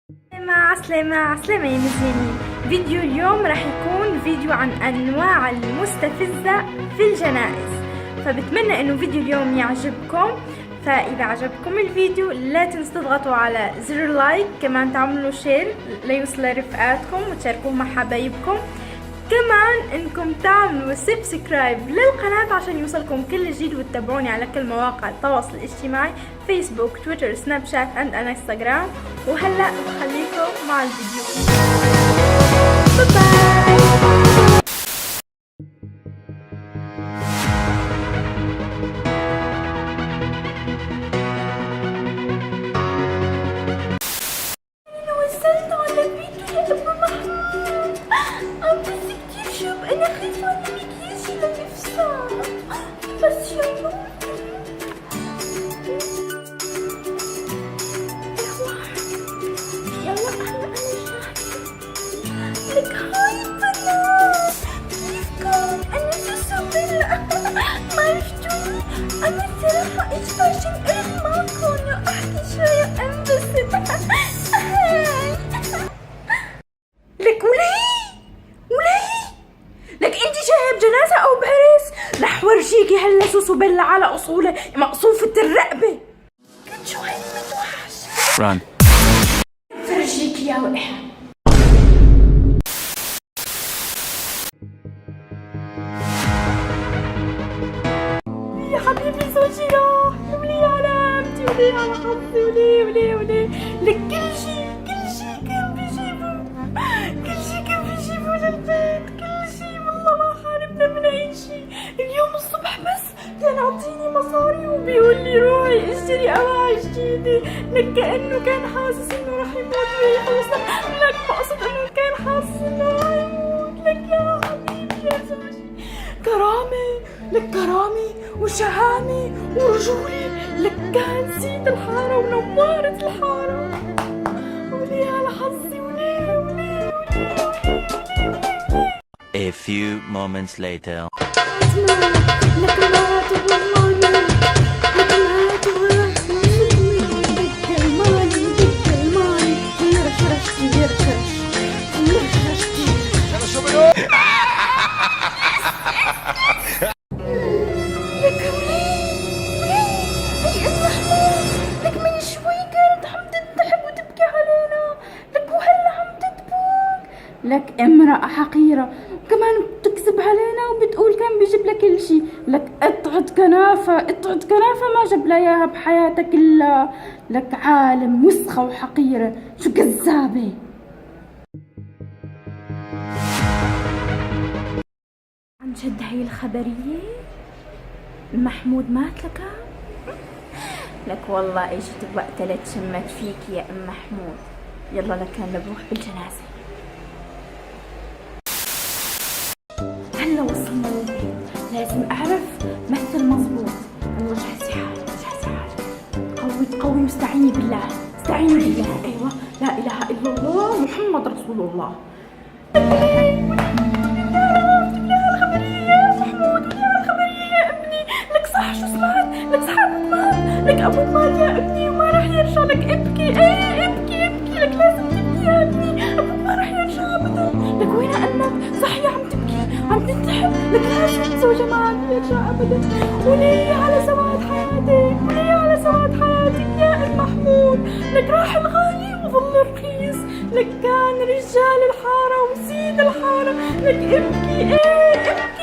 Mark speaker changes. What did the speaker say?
Speaker 1: عسلامة عسلامة يا مزيانين. فيديو اليوم راح يكون فيديو عن أنواع المستفزة في الجنائز، فبتمنى انه فيديو اليوم يعجبكم. فإذا عجبكم الفيديو لا تنسوا تضغطوا على زر لايك، كمان تعملوا شير ليوصل لرفقاتكم وتشاركوه مع حبايبكم، كمان انكم تعملوا سبسكرايب للقناة عشان يوصلكم كل جديد، وتتابعوني على كل مواقع التواصل الاجتماعي فيسبوك تويتر سناب شات اند انستغرام. وهلا بخليكم مع الفيديو. باي باي. بس يلا انا جاهزة. لك هاي البنات كيفكم؟ انا سوسوبيلا. ما عرفتوني؟ انا الصراحة ايش عشان اروح معكم واحكي شوية انبسط. لك ولي لك انتي جايه بجنازه او بهرس؟ رح ورجيكي هلا سوسوبيلا على اصولها مقصوفه الرقبه. كنت شو هي متوحش.
Speaker 2: ران
Speaker 1: فرجيكي يا وقح. يا حبيبي زوجي راح، ولي على امتي ولي على حظي ولي لك كل شي كان بيجيبوه، للبيت كل شي. والله ما حاربنا من اي شي. اليوم الصبح بس كان عطيني مصاري وبيقول لي روحي اشتري أواعي جديدة. لك كأنه كان حاسس انه رح يموت ويحوسنا. لك بقصد انه كان حاسس انه رح يموت. لك يا حبيبي يا زوجي كرامة وشهامة ورجولة. لك كان زيت الحارة ونوارة الحارة. ولي على حظي ولي.
Speaker 2: A few moments later.
Speaker 1: لك من شوي كانت عم تنتحب وتبكي علينا. لك وهلا عم تدبك. لك امرأة حقيرة كمان بتكذب علينا وبتقول كان بيجيب لك كل شيء. لك قطعة كنافة ما جاب لها اياها بحياتها كلها. لك عالم وسخة وحقيرة، شو كذابة. عن جد هي الخبرية؟ محمود مات لك؟ لك والله اجت بوقتها لتشمت فيك يا ام محمود. يلا لك نروح بالجنازة. هلا وصلنا للبيت، لازم اعرف مثل مظبوط. والله جهزي حالك قوي واستعيني بالله. ايوه لا اله الا الله محمد رسول الله. لك صح شو سمعت؟ لك صحت مات. لك ابو مات يا ابني وما راح يرجع. لك ابكي ابكي لك لازم تبكي يا ابني. ابوك ما راح يرجع ابدا. لك وين انك صحية عم تبكي عم تنتحب. لك لا شو زوجة ما عم يرجع ابدا. ولي على سواد حياتك يا ام محمود. لك راح الغالي وظل رخيص. لك كان رجال الحارة وسيد الحارة. لك ابكي ابكي